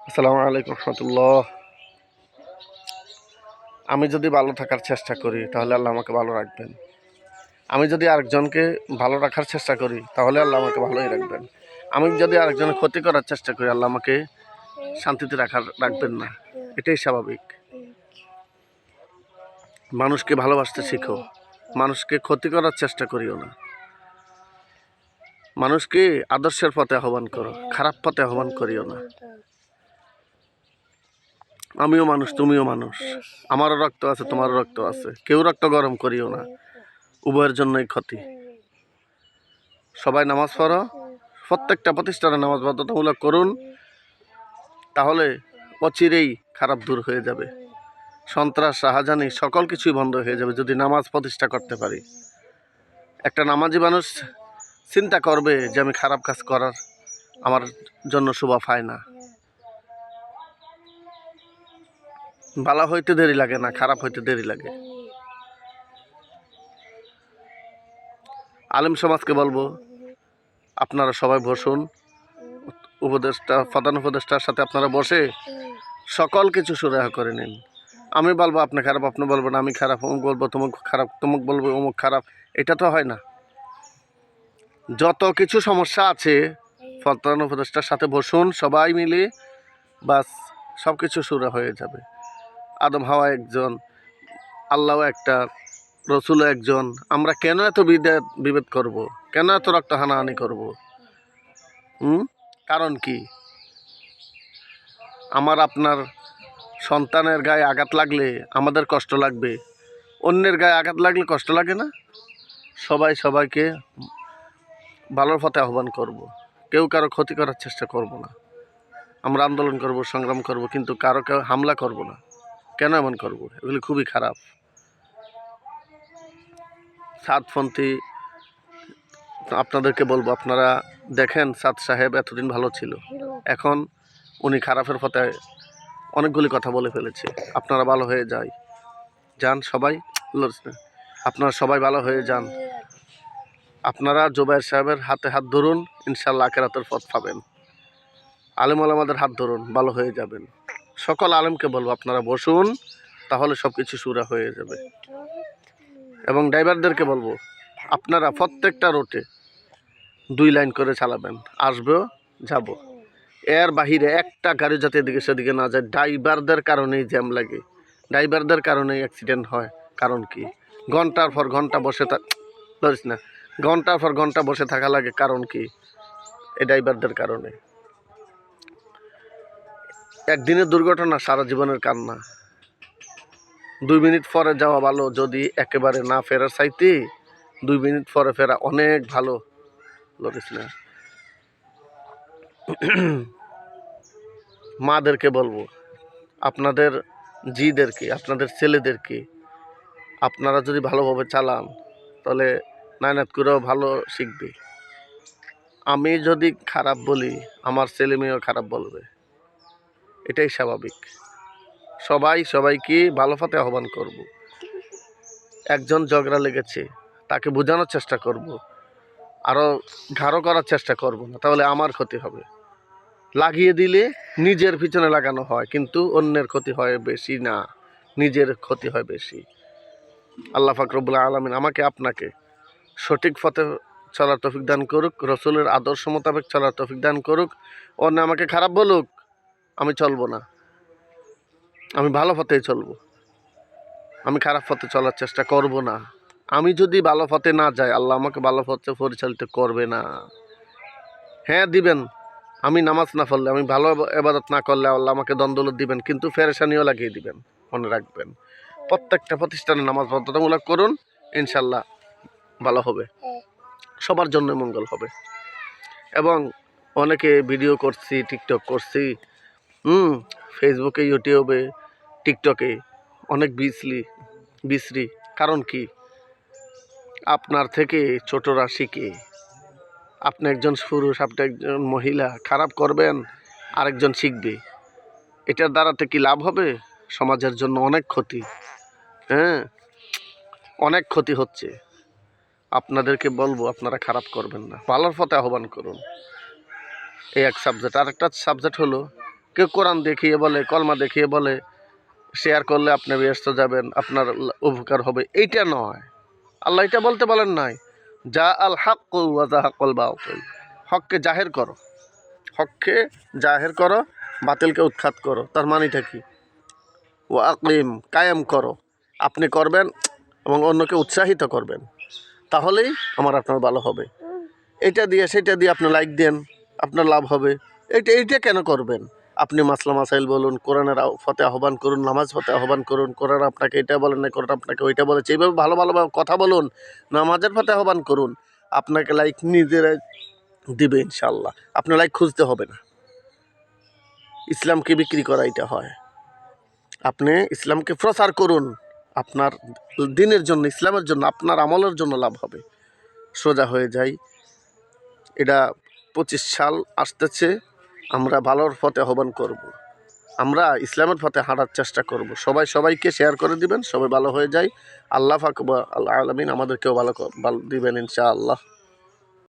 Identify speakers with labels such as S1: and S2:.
S1: আসসালামু আলাইকুম রহমতুল্লাহ। আমি যদি ভালো থাকার চেষ্টা করি তাহলে আল্লাহ আমাকে ভালো রাখবেন। আমি যদি আরেকজনকে ভালো রাখার চেষ্টা করি তাহলে আল্লাহ আমাকে ভালোই রাখবেন। আমি যদি আরেকজনের ক্ষতি করার চেষ্টা করি আল্লাহ আমাকে শান্তিতে রাখবেন না। এটাই স্বাভাবিক। মানুষকে ভালোবাসতে শিখো, মানুষকে ক্ষতি করার চেষ্টা করিও না। মানুষকে আদর্শের পথে আহ্বান করো, খারাপ পথে আহ্বান করিও না। আমিও মানুষ, তুমিও মানুষ, আমারও রক্ত আছে, তোমারও রক্ত আছে। কেউ রক্ত গরম করিও না, উভয়ের জন্যই ক্ষতি। সবাই নামাজ পড়ো, প্রত্যেকটা প্রতিষ্ঠানে নামাজ বাধ্যতামূলক করুন, তাহলে অচিরেই খারাপ দূর হয়ে যাবে। সন্ত্রাস, রাহাজানি সকল কিছুই বন্ধ হয়ে যাবে যদি নামাজ প্রতিষ্ঠা করতে পারি। একটা নামাজি মানুষ চিন্তা করবে যে আমি খারাপ কাজ করার আমার জন্য শোভা পায় না। ভালো হইতে দেরি লাগে না, খারাপ হইতে দেরি লাগে। আলেম সমাজকে বলবো, আপনারা সবাই বসুন, প্রধান উপদেষ্টার সাথে আপনারা বসে সকল কিছু সুরাহা করে নিন। আমি বলবো আপনি খারাপ, আপনি বলবেন আমি খারাপ, অমুক বলবো তমুক খারাপ, তমুক বলবো অমুক খারাপ। এটা তো হয় না। যত কিছু সমস্যা আছে প্রধান উপদেষ্টার সাথে বসুন সবাই মিলে, বাস সব কিছু সুরা হয়ে যাবে। আদম হাওয়া একজন, আল্লাহ একটা, রসুল একজন। আমরা কেন এত বিভেদ করব? কেন এত রক্ত হানাহানি করব? কারণ কি? আমার আপনার সন্তানের গায়ে আঘাত লাগলে আমাদের কষ্ট লাগবে, অন্যের গায়ে আঘাত লাগলে কষ্ট লাগে না? সবাই সবাইকে ভালোর পথে আহ্বান করব, কেউ কারো ক্ষতি করার চেষ্টা করব না। আমরা আন্দোলন করব, সংগ্রাম করব, কিন্তু কারো কেউ হামলা করব না। কেন এমন করব? এগুলি খুবই খারাপ। সাদপন্থী আপনাদেরকে বলবো, আপনারা দেখেন সাদ সাহেব এতদিন ভালো ছিল, এখন উনি খারাপের পথে অনেকগুলি কথা বলে ফেলেছে। আপনারা ভালো হয়ে যান সবাই, আপনারা সবাই ভালো হয়ে যান। আপনারা জুবায়ের সাহেবের হাতে হাত ধরুন, ইনশাল্লাহ আখিরাতের পথ পাবেন। আলেম ওলামাদের হাত ধরুন, ভালো হয়ে যাবেন। সকল আলেমকে বলবো আপনারা বসুন, তাহলে সব কিছু সুরা হয়ে যাবে। এবং ড্রাইভারদেরকে বলবো আপনারা প্রত্যেকটা রুটে 2 লাইন করে চালাবেন, আসবো যাব। এর বাহিরে একটা গাড়ি যাতে এদিকে সেদিকে না যায়। ড্রাইভারদের কারণেই জ্যাম লাগে, ড্রাইভারদের কারণেই অ্যাক্সিডেন্ট হয়। কারণ কি? ঘন্টার পর ঘন্টা বসে ধরিস না, ঘন্টার পর ঘন্টা বসে থাকা লাগে। কারণ কি? এই ড্রাইভারদের কারণে। একদিনের দুর্ঘটনা সারা জীবনের কান্না। 2 মিনিট পরে যাওয়া ভালো, যদি একেবারে না ফেরার চাইতে 2 মিনিট পরে ফেরা অনেক ভালো। ধরিস না। মাদেরকে বলবো, আপনাদের জিদেরকে, আপনাদের ছেলেদেরকে আপনারা যদি ভালোভাবে চালান তাহলে নায়নাত করেও ভালো শিখবে। আমি যদি খারাপ বলি আমার ছেলে মেয়েও খারাপ বলবে, এটাই স্বাভাবিক। সবাই সবাইকে ভালো পথে আহ্বান করব। একজন ঝগড়া লেগেছে, তাকে বোঝানোর চেষ্টা করব, আরও ঘাড়ো করার চেষ্টা করব না, তাহলে আমার ক্ষতি হবে। লাগিয়ে দিলে নিজের পিছনে লাগানো হয়, কিন্তু অন্যের ক্ষতি হয় বেশি না, নিজের ক্ষতি হয় বেশি। আল্লাহ পাক রব্বুল আলামিন আমাকে আপনাকে সঠিক পথে চলার তৌফিক দান করুক, রসুলের আদর্শ মোতাবেক চলার তৌফিক দান করুক। অন্য আমাকে খারাপ বলুক, আমি চলবো না, আমি ভালো পথেই চলবো। আমি খারাপ পথে চলার চেষ্টা করব না। আমি যদি ভালো পথে না যাই আল্লাহ আমাকে ভালো পথে পরিচালিত করবে না। হ্যাঁ দিবেন, আমি নামাজ না পড়লে, আমি ভালো ইবাদত না করলে আল্লাহ আমাকে দ্বন্দ্ব দিবেন, কিন্তু ফেরেশানিও লাগিয়ে দিবেন। মনে রাখবেন, প্রত্যেকটা প্রতিষ্ঠানে নামাজ বাধ্যতামূলক করুন, ইনশাল্লাহ ভালো হবে, সবার জন্য মঙ্গল হবে। এবং অনেকে ভিডিও করছি, টিকটক করছি, ফেসবুকে, ইউটিউবে, টিকটকে অনেক বিশ্রী। কারণ কি? আপনার থেকে ছোটরা শিখে। আপনি একজন পুরুষ, আপনি একজন মহিলা খারাপ করবেন, আরেকজন শিখবে। এটার দ্বারাতে কি লাভ হবে? সমাজের জন্য অনেক ক্ষতি। হ্যাঁ, অনেক ক্ষতি হচ্ছে। আপনাদেরকে বলবো আপনারা খারাপ করবেন না, ভালোর পথে আহ্বান করুন। এই এক সাবজেক্ট। আর একটা সাবজেক্ট হলো কেউ কোরআন দেখিয়ে বলে, কলমা দেখিয়ে বলে শেয়ার করলে আপনি বেহেশতে যাবেন, আপনার উপকার হবে, এইটা নয়। আল্লাহ এটা বলতে বলেন নাই, যা আল হক ওয়া যাহাকাল বাতিল, হককে জাহের করো, হককে জাহের করো, বাতিলকে উৎখাত করো। তার মানেটা কি? ওয়া আকিম, কায়েম করো, আপনি করবেন এবং অন্যকে উৎসাহিত করবেন, তাহলেই আপনার ভালো হবে। এটা দিয়ে সেটা দিয়ে আপনি লাইক দেন, আপনার লাভ হবে। এইটা কেন করবেন? আপনি মাসলা মাসাইল বলুন, কোরআনের ফতে আহ্বান করুন, নামাজ ফতে আহ্বান করুন, কোরআন আপনাকে এটা বলেন না, কোরআন আপনাকে ওইটা বলেছে, এইভাবে ভালো ভালোভাবে কথা বলুন, নামাজের ফতে আহ্বান করুন, আপনাকে লাইক নিজেরাই দিবে ইনশাআল্লাহ। আপনার লাইক খুঁজতে হবে না। ইসলামকে বিক্রি করা এটা হয়। আপনি ইসলামকে প্রচার করুন, আপনার দিনের জন্য, ইসলামের জন্য, আপনার আমলের জন্য লাভ হবে, সোজা হয়ে যায়। এটা 25 সাল আসতেছে, আমরা ভালোর পথে আহ্বান করব, আমরা ইসলামের পথে হাঁটার চেষ্টা করব। সবাই সবাইকে শেয়ার করে দিবেন, সবাই ভালো হয়ে যায়। আল্লাহ পাক আল্লাহ আলামিন আমাদেরকেও ভালো দিবেন ইনশাআল্লাহ।